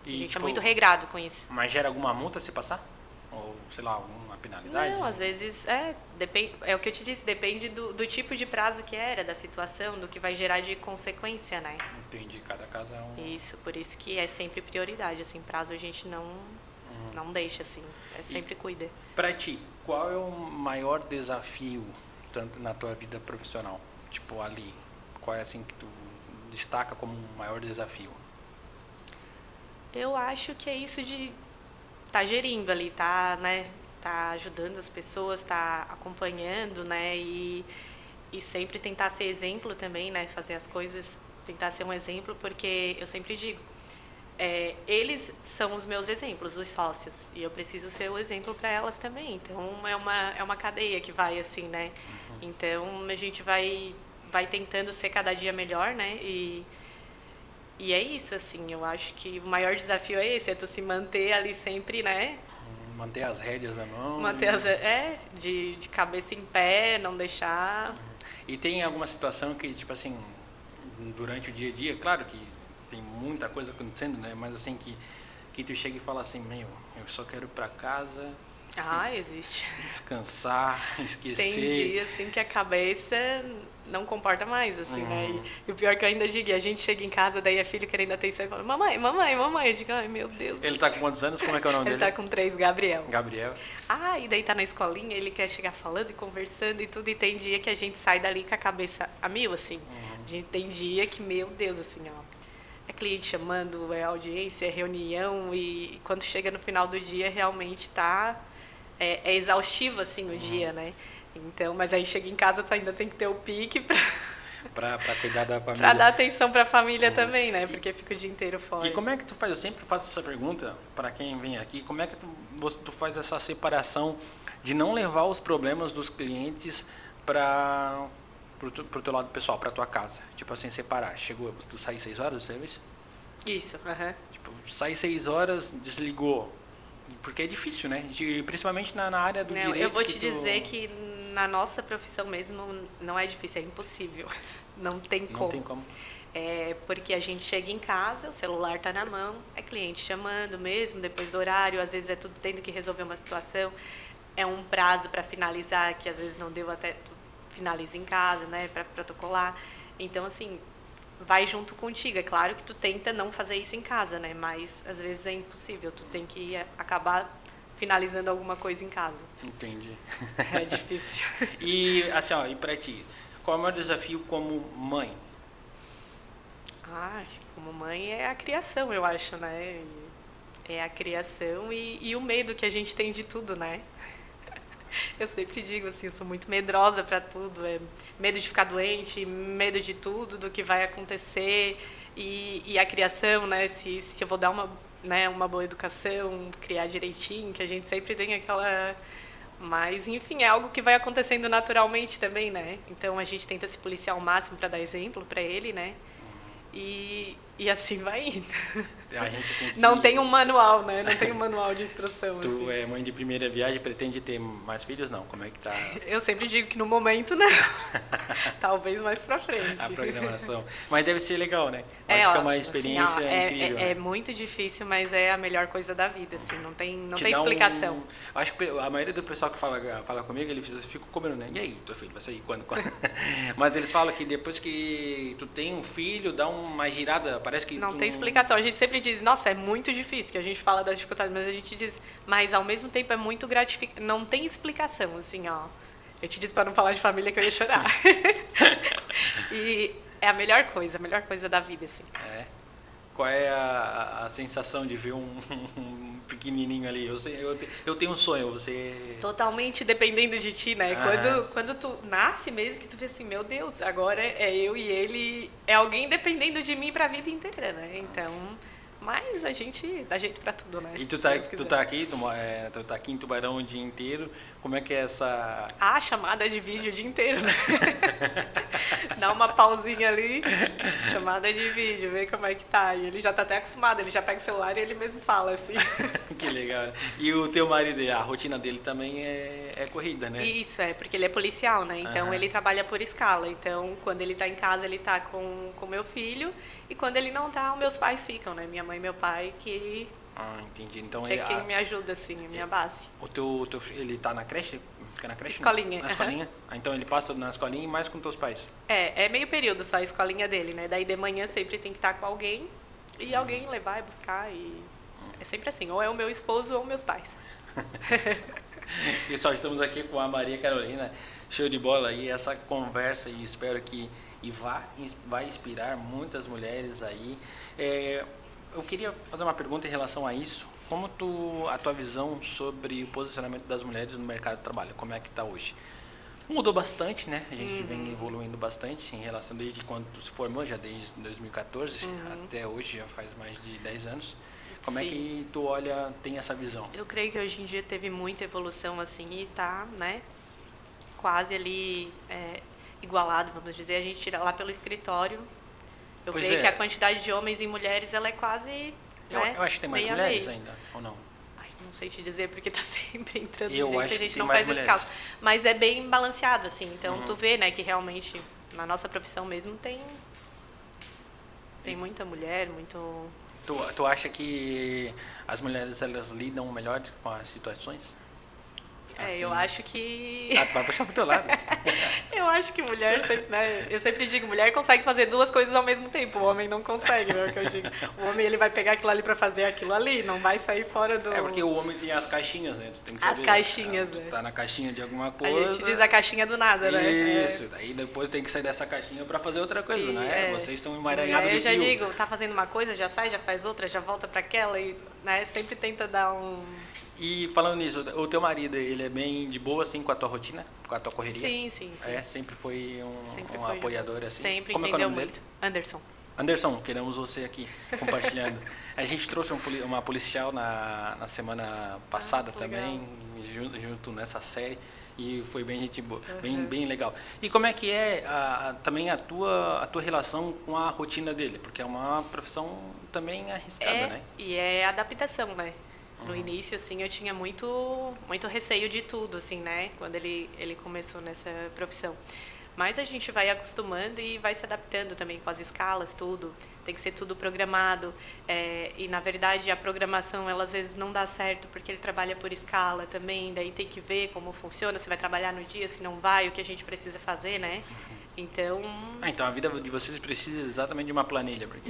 Speaker 2: a gente
Speaker 1: tipo,
Speaker 2: é muito regrado com isso.
Speaker 1: Mas gera alguma multa se passar? Ou, sei lá, alguma penalidade?
Speaker 2: Não, às vezes, depende, é o que eu te disse, depende do tipo de prazo que era, da situação, do que vai gerar de consequência, né?
Speaker 1: Entendi, cada caso é um...
Speaker 2: Isso, por isso que é sempre prioridade, assim, prazo a gente não deixa, assim, sempre cuida.
Speaker 1: Pra ti, qual é o maior desafio, tanto na tua vida profissional? Tipo, ali, qual é, assim, que tu destaca como um maior desafio?
Speaker 2: Eu acho que é isso de estar gerindo ali, tá ajudando as pessoas, tá acompanhando, né, e sempre tentar ser exemplo também, né, fazer as coisas, tentar ser um exemplo, porque eu sempre digo, eles são os meus exemplos, os sócios, e eu preciso ser o exemplo para elas também, então é uma cadeia que vai assim, né, então a gente vai tentando ser cada dia melhor, né, E é isso, assim, eu acho que o maior desafio é esse, é tu se manter ali sempre, né?
Speaker 1: Manter as rédeas na mão.
Speaker 2: Manter de cabeça em pé, não deixar.
Speaker 1: E tem alguma situação que, tipo assim, durante o dia a dia, claro que tem muita coisa acontecendo, né? Mas assim, que tu chega e fala assim, meu, eu só quero ir pra casa,
Speaker 2: Ah, existe.
Speaker 1: descansar,
Speaker 2: Tem
Speaker 1: esquecer.
Speaker 2: dia, assim, que a cabeça não comporta mais, assim, né? E o pior que eu ainda digo, a gente chega em casa, daí é filho querendo atenção e fala, mamãe, mamãe, mamãe. Eu digo, ai, meu Deus
Speaker 1: Ele
Speaker 2: do
Speaker 1: tá com
Speaker 2: céu.
Speaker 1: quantos anos? Como é que é o nome
Speaker 2: Ele
Speaker 1: dele?
Speaker 2: tá com 3, Gabriel.
Speaker 1: Gabriel.
Speaker 2: Ah, e daí tá na escolinha, ele quer chegar falando e conversando e tudo, e tem dia que a gente sai dali com a cabeça a mil, assim. A gente tem dia que, meu Deus, assim, ó, é cliente chamando, é audiência, é reunião, e quando chega no final do dia, realmente tá... É exaustivo, assim, o dia, né? Então, mas aí chega em casa, tu ainda tem que ter o pique
Speaker 1: Pra cuidar da
Speaker 2: pra
Speaker 1: família.
Speaker 2: dar atenção pra família também, né? Porque fica o dia inteiro fora.
Speaker 1: E como é que tu faz? Eu sempre faço essa pergunta para quem vem aqui. Como é que tu faz essa separação de não levar os problemas dos clientes para pro teu lado pessoal, para tua casa? Tipo assim, separar. Chegou, tu sai 6 horas do serviço?
Speaker 2: Isso, aham.
Speaker 1: Tipo, sai 6 horas, desligou. Porque é difícil, né? Principalmente na área do
Speaker 2: Não,
Speaker 1: direito.
Speaker 2: eu vou te dizer que na nossa profissão mesmo não é difícil, é impossível. Não tem como.
Speaker 1: Não tem como.
Speaker 2: É porque a gente chega em casa, o celular está na mão, é cliente chamando mesmo, depois do horário, às vezes é tudo tendo que resolver uma situação, é um prazo para finalizar, que às vezes não deu até tu finaliza em casa, né, para protocolar. Então, assim, vai junto contigo. É claro que tu tenta não fazer isso em casa, né, mas às vezes é impossível, tu tem que acabar finalizando alguma coisa em casa.
Speaker 1: Entendi.
Speaker 2: É difícil.
Speaker 1: E assim, ó, e pra ti, qual é o maior desafio como mãe?
Speaker 2: Ah, como mãe é a criação, eu acho, né? É a criação e o medo que a gente tem de tudo, né? Eu sempre digo assim, eu sou muito medrosa para tudo, medo de ficar doente, medo de tudo, do que vai acontecer e a criação, né? Se eu vou dar uma boa educação, criar direitinho, que a gente sempre tem aquela... Mas, enfim, é algo que vai acontecendo naturalmente também, né? Então a gente tenta se policiar ao máximo para dar exemplo para ele, né? E assim vai indo.
Speaker 1: A gente tem que...
Speaker 2: Não tem um manual, né? Não tem um manual de instrução.
Speaker 1: Tu
Speaker 2: assim.
Speaker 1: é mãe de primeira viagem, pretende ter mais filhos? Não, como é que tá
Speaker 2: Eu sempre digo que no momento não. Talvez mais pra frente.
Speaker 1: a programação? Mas deve ser legal, né? Acho que é uma
Speaker 2: ótimo,
Speaker 1: experiência
Speaker 2: assim,
Speaker 1: incrível.
Speaker 2: É
Speaker 1: né?
Speaker 2: muito difícil, mas é a melhor coisa da vida, assim. Não tem
Speaker 1: Te dá
Speaker 2: explicação.
Speaker 1: Acho que a maioria do pessoal que fala comigo, eles ficam cobrando, né? E aí, teu filho vai sair quando? Mas eles falam que depois que tu tem um filho, dá uma girada, parece que
Speaker 2: Não
Speaker 1: tu
Speaker 2: tem explicação. A gente sempre diz, nossa, é muito difícil, que a gente fala das dificuldades, mas a gente diz, mas ao mesmo tempo é muito gratificante. Não tem explicação, assim, ó. Eu te disse para não falar de família que eu ia chorar. E é a melhor coisa da vida, assim.
Speaker 1: É. Qual é a sensação de ver um pequenininho ali? Eu tenho um sonho, você...
Speaker 2: Totalmente dependendo de ti, né?
Speaker 1: Ah.
Speaker 2: Quando tu nasce mesmo, que tu vê assim, meu Deus, agora é eu e ele, é alguém dependendo de mim pra vida inteira, né? Então, mas a gente dá jeito pra tudo, né?
Speaker 1: E tu
Speaker 2: Se
Speaker 1: tá,
Speaker 2: Deus
Speaker 1: tu
Speaker 2: quiser.
Speaker 1: tá aqui, tu tá aqui em Tubarão o dia inteiro, como é que é essa...
Speaker 2: Ah, chamada de vídeo o dia inteiro, né? Dá uma pausinha ali, chamada de vídeo, ver como é que tá. E ele já tá até acostumado, ele já pega o celular e ele mesmo fala, assim.
Speaker 1: Que legal. Né? E o teu marido, a rotina dele também é corrida, né?
Speaker 2: Isso, porque ele é policial, né? Então
Speaker 1: Aham.
Speaker 2: ele trabalha por escala. Então, quando ele tá em casa, ele tá com meu filho. E quando ele não tá, os meus pais ficam, né? Minha mãe e meu pai, que
Speaker 1: Ah, entendi. Então
Speaker 2: é quem me ajuda, assim, a minha base.
Speaker 1: o teu ele tá na creche? Fica na creche?
Speaker 2: Escolinha,
Speaker 1: Na escolinha? Ah, então ele passa na escolinha e mais com teus pais.
Speaker 2: É meio período só a escolinha dele, né? Daí de manhã sempre tem que estar com alguém. E alguém levar e buscar. E é sempre assim, ou é o meu esposo ou meus pais.
Speaker 1: Pessoal, estamos aqui com a Maria Carolina, show de bola aí, essa conversa e espero que vai inspirar muitas mulheres aí. Eu queria fazer uma pergunta em relação a isso. Como a tua visão sobre o posicionamento das mulheres no mercado de trabalho, como é que está hoje? Mudou bastante, né? A gente vem evoluindo bastante em relação desde quando tu se formou, já desde 2014 até hoje, já faz mais de 10 anos. Como é
Speaker 2: Sim.
Speaker 1: que tu olha, tem essa visão?
Speaker 2: Eu creio que hoje em dia teve muita evolução, assim, e tá, né? Quase ali igualado, vamos dizer. A gente tira lá pelo escritório, Eu
Speaker 1: Pois
Speaker 2: vejo
Speaker 1: é.
Speaker 2: que a quantidade de homens e mulheres, ela é quase, né,
Speaker 1: Eu acho que tem mais
Speaker 2: meio a
Speaker 1: mulheres
Speaker 2: meio.
Speaker 1: ainda, ou não?
Speaker 2: Ai, não sei te dizer porque tá sempre entrando
Speaker 1: Eu
Speaker 2: gente,
Speaker 1: acho
Speaker 2: a
Speaker 1: que
Speaker 2: gente
Speaker 1: tem
Speaker 2: não
Speaker 1: mais
Speaker 2: faz esse
Speaker 1: mulheres.
Speaker 2: cálculo. Mas é bem balanceado, assim. Então, tu vê, né, que realmente na nossa profissão mesmo tem muita mulher, muito...
Speaker 1: Tu acha que as mulheres elas lidam melhor com as situações?
Speaker 2: Eu acho que...
Speaker 1: Ah, tu vai puxar pro teu lado.
Speaker 2: Eu acho que mulher sempre, né? Eu sempre digo, mulher consegue fazer duas coisas ao mesmo tempo. O homem não consegue, né? É o que eu digo. O homem ele vai pegar aquilo ali pra fazer aquilo ali, não vai sair fora do...
Speaker 1: É porque o homem tem as caixinhas, né? Tu tem que
Speaker 2: As
Speaker 1: saber.
Speaker 2: caixinhas,
Speaker 1: Tu
Speaker 2: né?
Speaker 1: tá na caixinha de alguma
Speaker 2: A
Speaker 1: coisa.
Speaker 2: gente diz a caixinha do nada, né?
Speaker 1: Isso, daí depois tem que sair dessa caixinha pra fazer outra coisa, né? Vocês estão emaranhados
Speaker 2: E aí
Speaker 1: de
Speaker 2: eu já
Speaker 1: fio.
Speaker 2: digo, tá fazendo uma coisa, já sai, já faz outra, já volta pra aquela e, né, sempre tenta dar um...
Speaker 1: E falando nisso, o teu marido, ele é bem de boa assim com a tua rotina, com a tua correria?
Speaker 2: Sim, sim, sim.
Speaker 1: É, sempre foi
Speaker 2: Sempre
Speaker 1: um
Speaker 2: foi de
Speaker 1: apoiador
Speaker 2: boa.
Speaker 1: assim.
Speaker 2: Sempre
Speaker 1: Como é que é o
Speaker 2: entendeu
Speaker 1: nome
Speaker 2: muito.
Speaker 1: dele?
Speaker 2: Anderson.
Speaker 1: Anderson, queremos você aqui compartilhando. A gente trouxe uma policial na semana passada
Speaker 2: que
Speaker 1: também, junto nessa série, e foi bem gente boa,
Speaker 2: Uhum.
Speaker 1: bem legal. E como é que é também a tua relação com a rotina dele? Porque é uma profissão também arriscada, né?
Speaker 2: E é adaptação, né? No início, assim, eu tinha muito receio de tudo, assim, né? Quando ele começou nessa profissão. Mas a gente vai acostumando e vai se adaptando também com as escalas, tudo. Tem que ser tudo programado. E, na verdade, a programação, ela às vezes não dá certo porque ele trabalha por escala também. Daí tem que ver como funciona, se vai trabalhar no dia, se não vai, o que a gente precisa fazer, né? Então,
Speaker 1: Então a vida de vocês precisa exatamente de uma planilha, porque...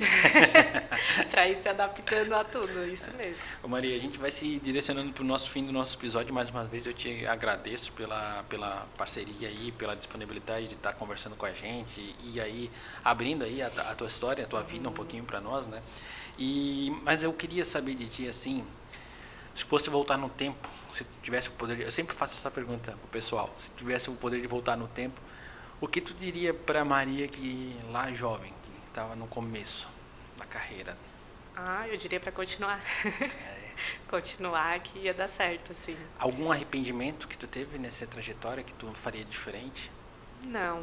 Speaker 2: para ir se adaptando a tudo, isso mesmo.
Speaker 1: Ô Maria, a gente vai se direcionando para o nosso fim do nosso episódio. Mais uma vez eu te agradeço pela parceria aí, pela disponibilidade de estar conversando com a gente e aí abrindo aí a tua história, a tua vida um pouquinho para nós, né? Mas eu queria saber de ti assim, se fosse voltar no tempo, se tu tivesse o poder, eu sempre faço essa pergunta pro pessoal, se tivesse o poder de voltar no tempo, o que tu diria para Maria que lá jovem, que estava no começo da carreira?
Speaker 2: Eu diria para continuar. Continuar que ia dar certo, assim.
Speaker 1: Algum arrependimento que tu teve nessa trajetória que tu faria diferente?
Speaker 2: Não.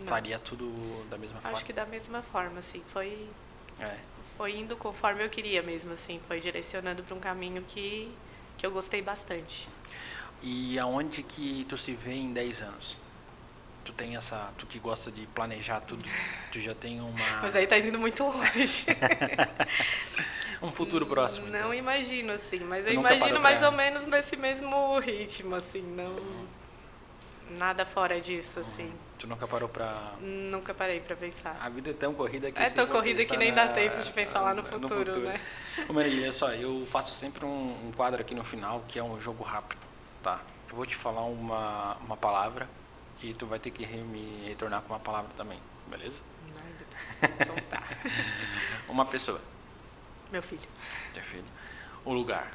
Speaker 1: Faria tudo da mesma forma?
Speaker 2: Acho que da mesma forma, assim. Foi indo conforme eu queria mesmo, assim. Foi direcionando para um caminho que eu gostei bastante.
Speaker 1: E aonde que tu se vê em 10 anos? Tu que gosta de planejar tudo, tu já tem uma...
Speaker 2: Mas aí tá indo muito longe.
Speaker 1: Um futuro próximo,
Speaker 2: Não
Speaker 1: então.
Speaker 2: imagino, assim. Mas
Speaker 1: Tu
Speaker 2: eu
Speaker 1: nunca
Speaker 2: imagino
Speaker 1: parou
Speaker 2: mais
Speaker 1: pra-
Speaker 2: ou menos nesse mesmo ritmo, assim. Não... Nada fora disso, assim.
Speaker 1: Tu nunca parou pra...
Speaker 2: Nunca parei para pensar.
Speaker 1: A vida é tão corrida que...
Speaker 2: É
Speaker 1: se
Speaker 2: tão
Speaker 1: for
Speaker 2: corrida que
Speaker 1: pensar
Speaker 2: nem dá tempo de pensar lá no futuro, né?
Speaker 1: Ô Marília, olha só, eu faço sempre um quadro aqui no final, que é um jogo rápido, tá? Eu vou te falar uma palavra e tu vai ter que me retornar com uma palavra também, beleza?
Speaker 2: Ai, meu Deus. Então tá.
Speaker 1: Uma pessoa,
Speaker 2: Meu filho.
Speaker 1: teu filho. O lugar,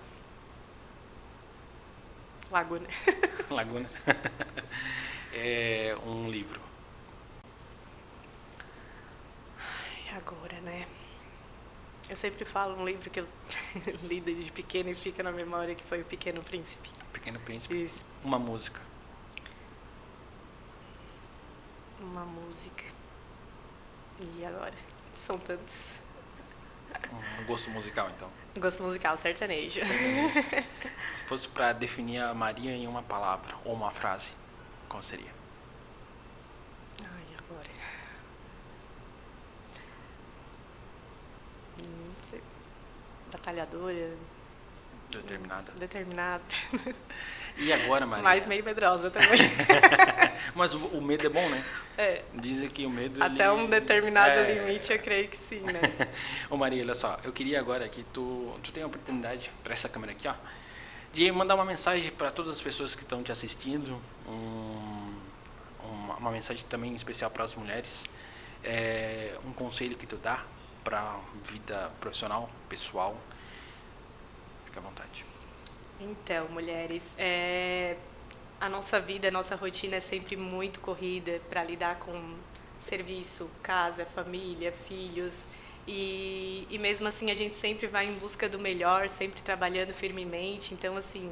Speaker 2: Laguna.
Speaker 1: Laguna. Um livro,
Speaker 2: E agora, né? Eu sempre falo um livro que eu li desde pequena e fica na memória, que foi O Pequeno Príncipe.
Speaker 1: Pequeno Príncipe.
Speaker 2: Isso.
Speaker 1: Uma música,
Speaker 2: Uma música. E agora? São tantos.
Speaker 1: um gosto musical, então.
Speaker 2: Gosto musical, sertanejo.
Speaker 1: Se fosse pra definir a Maria em uma palavra ou uma frase, qual seria?
Speaker 2: Ai, agora. Não sei. Batalhadora. Determinada.
Speaker 1: E agora, Maria?
Speaker 2: Mas meio medrosa também.
Speaker 1: Mas o medo é bom, né?
Speaker 2: É.
Speaker 1: Dizem que o medo...
Speaker 2: Até um determinado limite, eu creio que sim, né?
Speaker 1: Ô Maria, olha só, eu queria agora que tu tem a oportunidade, para essa câmera aqui, ó, de mandar uma mensagem para todas as pessoas que estão te assistindo, uma mensagem também especial para as mulheres, um conselho que tu dá para vida profissional, pessoal. Fica à vontade.
Speaker 2: Então, mulheres, a nossa vida, a nossa rotina é sempre muito corrida para lidar com serviço, casa, família, filhos. E mesmo assim a gente sempre vai em busca do melhor, sempre trabalhando firmemente. Então, assim,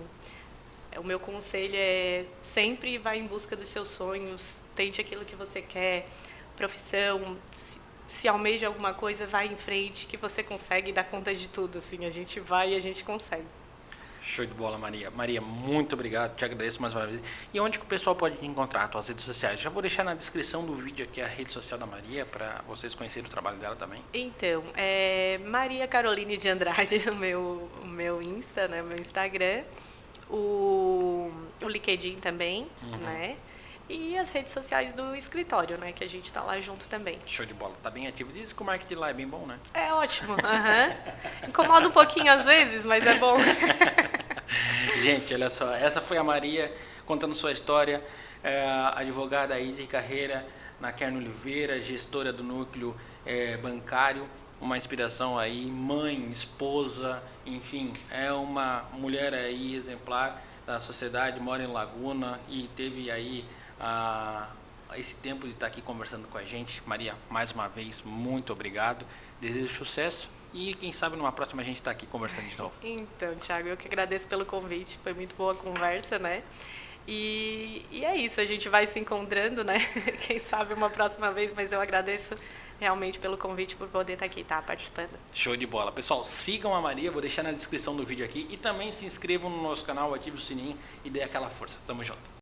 Speaker 2: o meu conselho é sempre vá em busca dos seus sonhos, tente aquilo que você quer, profissão, se almeja alguma coisa, vai em frente, que você consegue dar conta de tudo, assim, a gente vai e a gente consegue.
Speaker 1: Show de bola, Maria. Maria, muito obrigado, te agradeço mais uma vez. E onde que o pessoal pode te encontrar, as tuas redes sociais? Já vou deixar na descrição do vídeo aqui a rede social da Maria, para vocês conhecerem o trabalho dela também.
Speaker 2: Então, é Maria Caroline de Andrade, o meu Insta, né, o meu Instagram, o LinkedIn também, né? E as redes sociais do escritório, né? Que a gente tá lá junto também.
Speaker 1: Show de bola, tá bem ativo. Diz que o marketing lá é bem bom, né?
Speaker 2: É ótimo, Incomoda um pouquinho às vezes, mas é bom.
Speaker 1: Gente, olha só, essa foi a Maria contando sua história, advogada aí de carreira na Kern Oliveira, gestora do núcleo bancário, uma inspiração aí, mãe, esposa, enfim, é uma mulher aí exemplar da sociedade, mora em Laguna e teve aí esse tempo de estar aqui conversando com a gente. Maria, mais uma vez, muito obrigado, desejo sucesso e quem sabe numa próxima a gente está aqui conversando de novo.
Speaker 2: Então, Thiago, eu que agradeço pelo convite, foi muito boa a conversa, né? E é isso, a gente vai se encontrando, né? Quem sabe uma próxima vez, mas eu agradeço realmente pelo convite, por poder estar aqui, participando.
Speaker 1: Show de bola. Pessoal, sigam a Maria, vou deixar na descrição do vídeo aqui e também se inscrevam no nosso canal, ative o sininho e dê aquela força. Tamo junto.